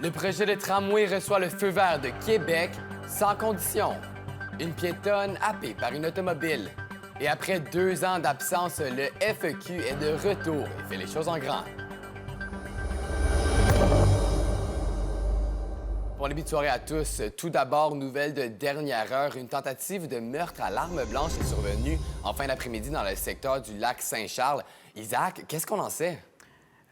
Le projet de tramway reçoit le feu vert de Québec sans condition. Une piétonne happée par une automobile. Et après 2 ans d'absence, le FEQ est de retour et fait les choses en grand. Bon début de soirée à tous. Tout d'abord, nouvelle de dernière heure. Une tentative de meurtre à l'arme blanche est survenue en fin d'après-midi dans le secteur du lac Saint-Charles. Isaac, qu'est-ce qu'on en sait?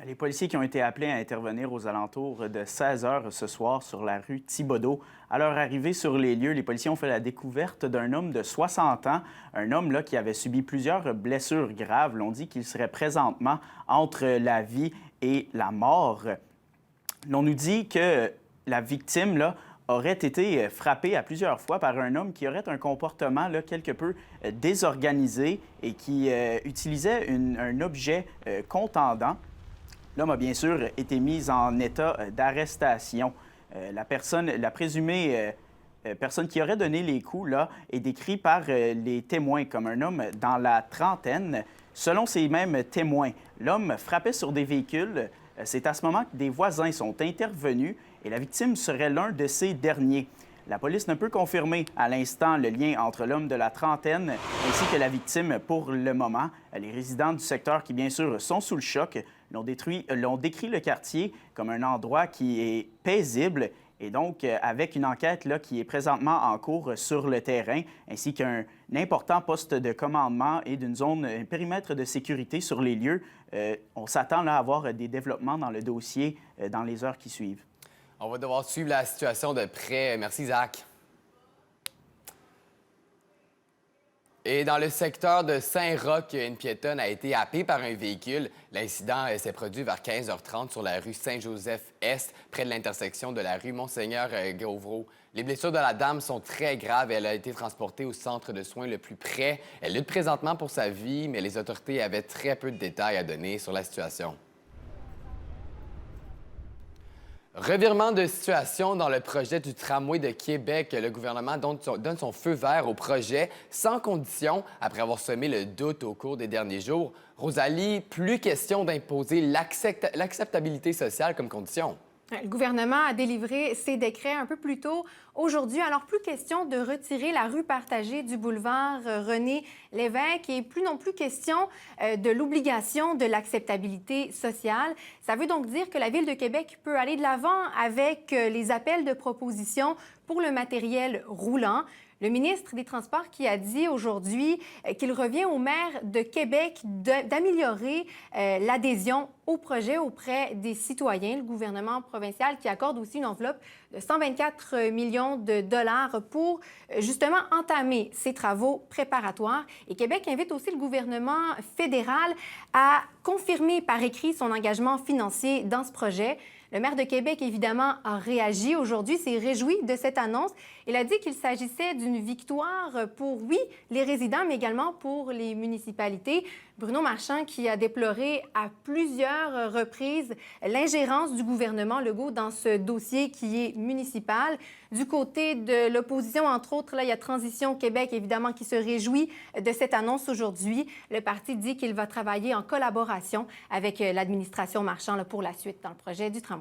Les policiers qui ont été appelés à intervenir aux alentours de 16 h ce soir sur la rue Thibodaux. À leur arrivée sur les lieux, les policiers ont fait la découverte d'un homme de 60 ans, un homme là, qui avait subi plusieurs blessures graves. L'on dit qu'il serait présentement entre la vie et la mort. L'on nous dit que la victime là, aurait été frappée à plusieurs fois par un homme qui aurait un comportement là, quelque peu désorganisé et qui utilisait un objet contendant. L'homme a bien sûr été mis en état d'arrestation. La présumée personne qui aurait donné les coups là, est décrite par les témoins comme un homme dans la trentaine. Selon ces mêmes témoins, l'homme frappait sur des véhicules. C'est à ce moment que des voisins sont intervenus et la victime serait l'un de ces derniers. La police ne peut confirmer à l'instant le lien entre l'homme de la trentaine ainsi que la victime pour le moment. Les résidents du secteur qui, bien sûr, sont sous le choc, l'ont décrit le quartier comme un endroit qui est paisible et donc avec une enquête là, qui est présentement en cours sur le terrain, ainsi qu'un important poste de commandement et d'une zone, un périmètre de sécurité sur les lieux. On s'attend là, à avoir des développements dans le dossier dans les heures qui suivent. On va devoir suivre la situation de près. Merci, Isaac. Et dans le secteur de Saint-Roch, une piétonne a été happée par un véhicule. L'incident s'est produit vers 15h30 sur la rue Saint-Joseph-Est, près de l'intersection de la rue Monseigneur-Gauvreau. Les blessures de la dame sont très graves et elle a été transportée au centre de soins le plus près. Elle lutte présentement pour sa vie, mais les autorités avaient très peu de détails à donner sur la situation. Revirement de situation dans le projet du tramway de Québec. Le gouvernement donne son feu vert au projet sans condition après avoir semé le doute au cours des derniers jours. Rosalie, plus question d'imposer l'acceptabilité sociale comme condition. Le gouvernement a délivré ses décrets un peu plus tôt aujourd'hui. Alors, plus question de retirer la rue partagée du boulevard René Lévesque et plus non plus question de l'obligation de l'acceptabilité sociale. Ça veut donc dire que la Ville de Québec peut aller de l'avant avec les appels de propositions pour le matériel roulant. Le ministre des Transports qui a dit aujourd'hui qu'il revient au maire de Québec d'améliorer l'adhésion au projet auprès des citoyens. Le gouvernement provincial qui accorde aussi une enveloppe de 124 millions de dollars pour justement entamer ces travaux préparatoires. Et Québec invite aussi le gouvernement fédéral à confirmer par écrit son engagement financier dans ce projet. Le maire de Québec, évidemment, a réagi aujourd'hui, s'est réjoui de cette annonce. Il a dit qu'il s'agissait d'une victoire pour, oui, les résidents, mais également pour les municipalités. Bruno Marchand qui a déploré à plusieurs reprises l'ingérence du gouvernement Legault dans ce dossier qui est municipal. Du côté de l'opposition, entre autres, là, il y a Transition Québec, évidemment, qui se réjouit de cette annonce aujourd'hui. Le parti dit qu'il va travailler en collaboration avec l'administration Marchand là, pour la suite dans le projet du tramway.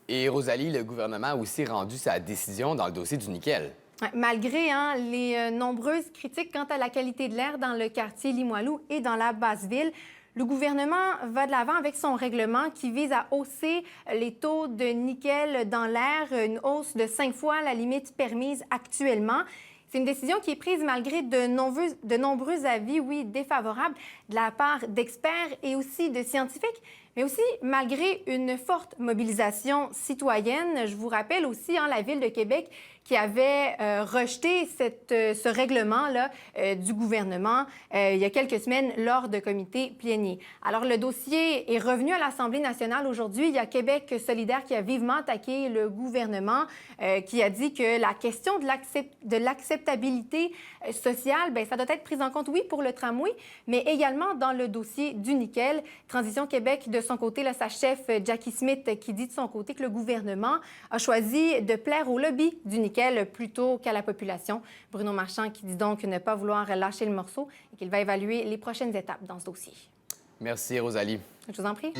Et Rosalie, le gouvernement a aussi rendu sa décision dans le dossier du nickel. Malgré les nombreuses critiques quant à la qualité de l'air dans le quartier Limoilou et dans la Basse-Ville, le gouvernement va de l'avant avec son règlement qui vise à hausser les taux de nickel dans l'air, une hausse de 5 fois la limite permise actuellement. C'est une décision qui est prise malgré de nombreux avis, oui, défavorables de la part d'experts et aussi de scientifiques, mais aussi malgré une forte mobilisation citoyenne. Je vous rappelle aussi la Ville de Québec qui avait rejeté ce règlement-là du gouvernement il y a quelques semaines lors de comités pléniers. Alors, le dossier est revenu à l'Assemblée nationale aujourd'hui. Il y a Québec solidaire qui a vivement attaqué le gouvernement, qui a dit que la question de l'acceptabilité sociale, bien, ça doit être pris en compte, oui, pour le tramway, mais également dans le dossier du nickel. Transition Québec, de son côté, là, sa chef Jackie Smith, qui dit de son côté que le gouvernement a choisi de plaire au lobby du nickel plutôt qu'à la population. Bruno Marchand qui dit donc ne pas vouloir lâcher le morceau et qu'il va évaluer les prochaines étapes dans ce dossier. Merci, Rosalie. Je vous en prie.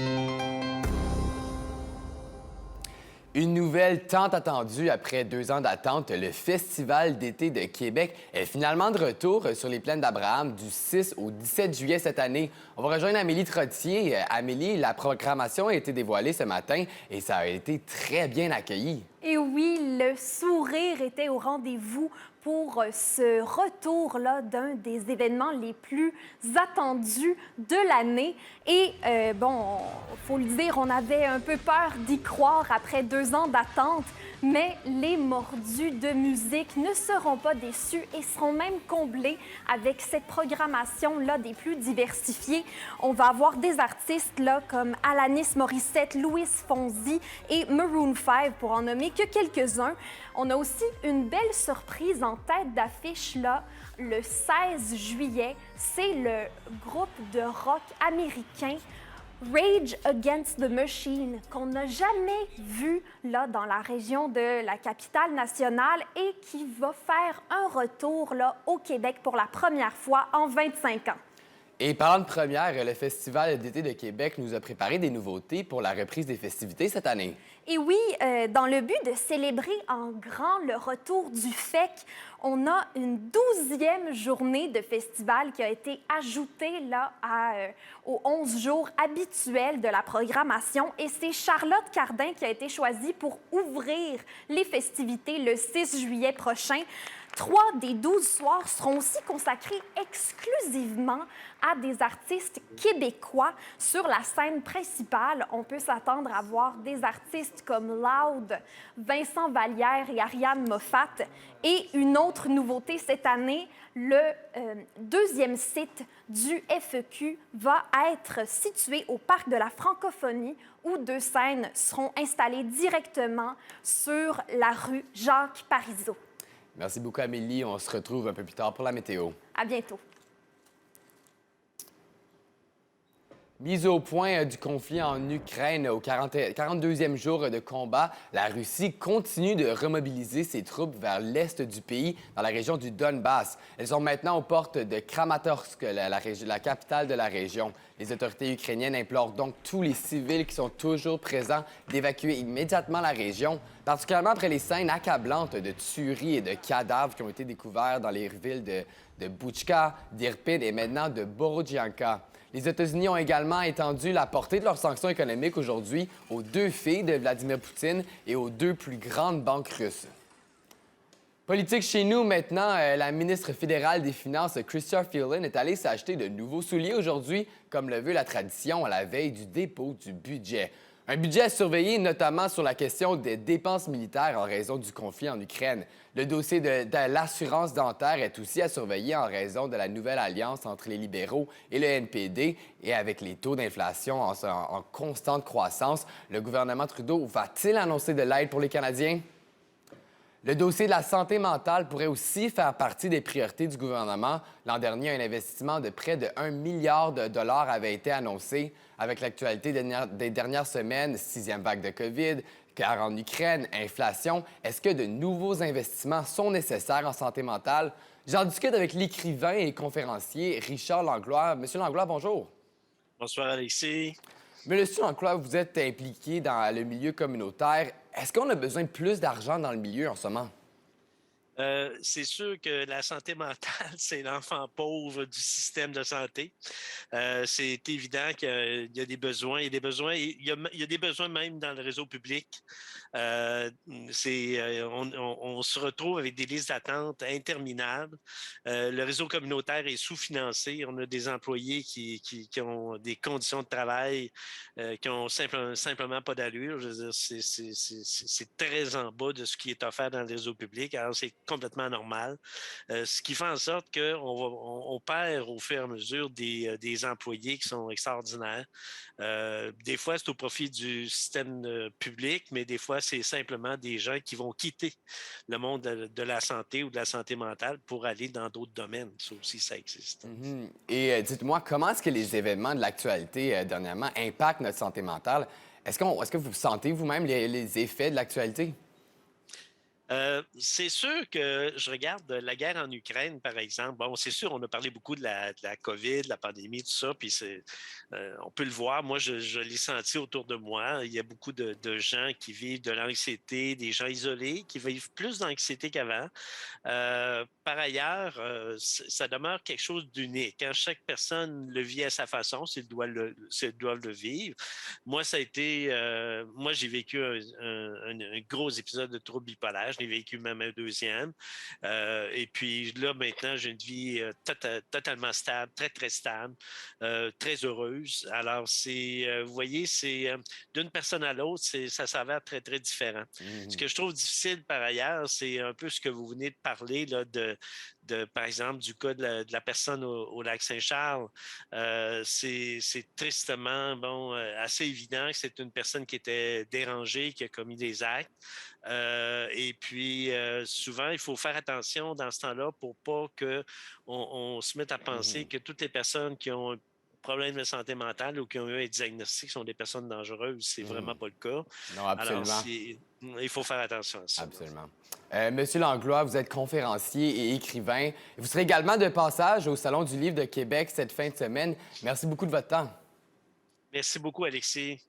Une nouvelle tant attendue après 2 ans d'attente, le Festival d'été de Québec est finalement de retour sur les plaines d'Abraham du 6 au 17 juillet cette année. On va rejoindre Amélie Trottier. Amélie, la programmation a été dévoilée ce matin et ça a été très bien accueilli. Et oui, le sourire était au rendez-vous pour ce retour-là d'un des événements les plus attendus de l'année. Et bon, il faut le dire, on avait un peu peur d'y croire après 2 ans d'attente, mais les mordus de musique ne seront pas déçus et seront même comblés avec cette programmation-là des plus diversifiées. On va avoir des artistes là, comme Alanis Morissette, Louis Fonzi et Maroon 5, pour en nommer que quelques-uns. On a aussi une belle surprise en tête d'affiche là, le 16 juillet. C'est le groupe de rock américain Rage Against the Machine, qu'on n'a jamais vu là, dans la région de la capitale nationale et qui va faire un retour là, au Québec pour la première fois en 25 ans. Et parlant de première, le Festival d'été de Québec nous a préparé des nouveautés pour la reprise des festivités cette année. Et oui, dans le but de célébrer en grand le retour du FEC, on a une 12e journée de festival qui a été ajoutée là, aux 11 jours habituels de la programmation. Et c'est Charlotte Cardin qui a été choisie pour ouvrir les festivités le 6 juillet prochain. 3 des 12 soirs seront aussi consacrés exclusivement à des artistes québécois. Sur la scène principale, on peut s'attendre à voir des artistes comme Loud, Vincent Vallière et Ariane Moffat. Et une autre nouveauté cette année, le deuxième site du FEQ va être situé au Parc de la Francophonie, où 2 scènes seront installées directement sur la rue Jacques-Parizeau. Merci beaucoup, Amélie. On se retrouve un peu plus tard pour la météo. À bientôt. Mise au point du conflit en Ukraine au 42e jour de combat, la Russie continue de remobiliser ses troupes vers l'est du pays, dans la région du Donbass. Elles sont maintenant aux portes de Kramatorsk, la capitale de la région. Les autorités ukrainiennes implorent donc tous les civils qui sont toujours présents d'évacuer immédiatement la région, particulièrement après les scènes accablantes de tueries et de cadavres qui ont été découverts dans les villes de Boutchka, d'Irpin et maintenant de Borodjanka. Les États-Unis ont également étendu la portée de leurs sanctions économiques aujourd'hui aux 2 filles de Vladimir Poutine et aux 2 plus grandes banques russes. Politique chez nous maintenant, la ministre fédérale des Finances, Chrystia Freeland, est allée s'acheter de nouveaux souliers aujourd'hui, comme le veut la tradition, à la veille du dépôt du budget. Un budget à surveiller, notamment sur la question des dépenses militaires en raison du conflit en Ukraine. Le dossier de l'assurance dentaire est aussi à surveiller en raison de la nouvelle alliance entre les libéraux et le NPD. Et avec les taux d'inflation en constante croissance, le gouvernement Trudeau va-t-il annoncer de l'aide pour les Canadiens? Le dossier de la santé mentale pourrait aussi faire partie des priorités du gouvernement. L'an dernier, un investissement de près de 1 milliard de dollars avait été annoncé. Avec l'actualité des dernières semaines, 6e vague de COVID, guerre en Ukraine, inflation, est-ce que de nouveaux investissements sont nécessaires en santé mentale? J'en discute avec l'écrivain et conférencier Richard Langlois. Monsieur Langlois, bonjour. Bonsoir, Alexis. Monsieur Langlois, vous êtes impliqué dans le milieu communautaire. Est-ce qu'on a besoin de plus d'argent dans le milieu en ce moment? C'est sûr que la santé mentale, c'est l'enfant pauvre du système de santé. C'est évident qu'il y a des besoins. Il y a des besoins, il y a des besoins même dans le réseau public. On se retrouve avec des listes d'attente interminables. Le réseau communautaire est sous-financé. On a des employés qui ont des conditions de travail qui ont simplement pas d'allure. Je veux dire, c'est très en bas de ce qui est offert dans le réseau public. Alors, c'est complètement normal. Ce qui fait en sorte qu'on perd au fur et à mesure des employés qui sont extraordinaires. Des fois, c'est au profit du système public, mais des fois, c'est simplement des gens qui vont quitter le monde de la santé ou de la santé mentale pour aller dans d'autres domaines. Ça aussi, ça existe. Mm-hmm. Et dites-moi, comment est-ce que les événements de l'actualité dernièrement impactent notre santé mentale? Est-ce que vous sentez vous-même les effets de l'actualité? C'est sûr que je regarde la guerre en Ukraine, par exemple. Bon, c'est sûr, on a parlé beaucoup de la COVID, de la pandémie, tout ça, puis on peut le voir. Moi, je l'ai senti autour de moi. Il y a beaucoup de gens qui vivent de l'anxiété, des gens isolés qui vivent plus d'anxiété qu'avant. Par ailleurs, ça demeure quelque chose d'unique. Quand chaque personne le vit à sa façon, s'ils doivent le vivre. Moi, ça a été, moi, j'ai vécu un gros épisode de trouble bipolaire. Je l'ai vécu même un deuxième. Et puis là, maintenant, j'ai une vie totalement stable, très, très stable, très heureuse. Alors, vous voyez, c'est d'une personne à l'autre, ça s'avère très, très différent. Ce que je trouve difficile par ailleurs, c'est un peu ce que vous venez de parler là, par exemple, du cas de la personne au lac Saint-Charles. C'est tristement, assez évident que c'est une personne qui était dérangée, qui a commis des actes. Et puis, souvent, il faut faire attention dans ce temps-là pour pas qu'on se mette à penser que toutes les personnes qui ont un problème de santé mentale ou qui ont eu un diagnostic sont des personnes dangereuses. C'est vraiment pas le cas. Non, absolument. Alors, il faut faire attention à ça. Absolument. Monsieur Langlois, vous êtes conférencier et écrivain. Vous serez également de passage au Salon du Livre de Québec cette fin de semaine. Merci beaucoup de votre temps. Merci beaucoup, Alexis.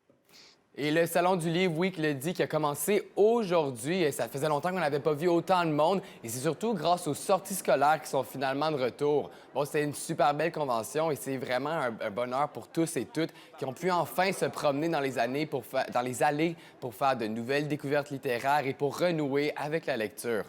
Et le Salon du Livre Week le dit qui a commencé aujourd'hui. Et ça faisait longtemps qu'on n'avait pas vu autant de monde. Et c'est surtout grâce aux sorties scolaires qui sont finalement de retour. Bon, c'est une super belle convention et c'est vraiment un bonheur pour tous et toutes qui ont pu enfin se promener dans les allées pour faire de nouvelles découvertes littéraires et pour renouer avec la lecture.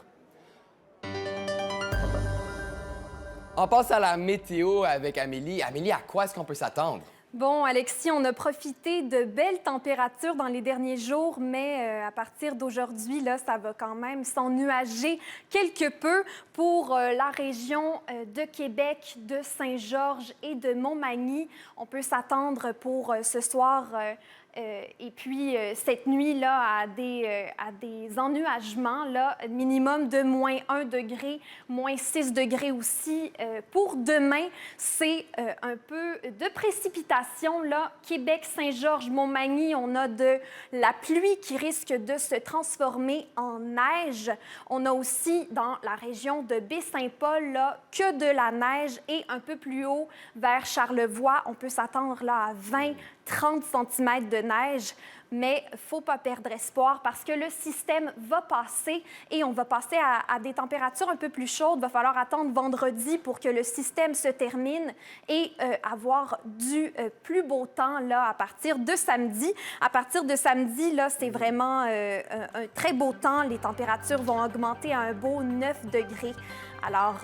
On passe à la météo avec Amélie. Amélie, à quoi est-ce qu'on peut s'attendre? Bon, Alexis, on a profité de belles températures dans les derniers jours, mais à partir d'aujourd'hui, là, ça va quand même s'ennuager quelque peu pour la région de Québec, de Saint-Georges et de Montmagny. On peut s'attendre pour ce soir et puis cette nuit-là à des ennuagements, là, minimum de moins 1 degré, moins 6 degrés aussi. Pour demain, c'est un peu de précipitation. Là. Québec, Saint-Georges, Montmagny, on a de la pluie qui risque de se transformer en neige. On a aussi dans la région de Baie-Saint-Paul là, que de la neige et un peu plus haut vers Charlevoix, on peut s'attendre là à 20-30 cm de neige, mais il ne faut pas perdre espoir parce que le système va passer et on va passer à des températures un peu plus chaudes. Il va falloir attendre vendredi pour que le système se termine et avoir du plus beau temps là, à partir de samedi. À partir de samedi, là, c'est vraiment un très beau temps. Les températures vont augmenter à un beau 9 degrés. Alors,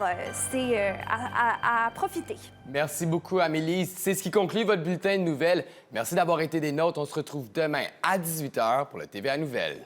c'est à profiter. Merci beaucoup, Amélie. C'est ce qui conclut votre bulletin de nouvelles. Merci d'avoir été des nôtres. On se retrouve demain à 18h pour le TVA Nouvelles.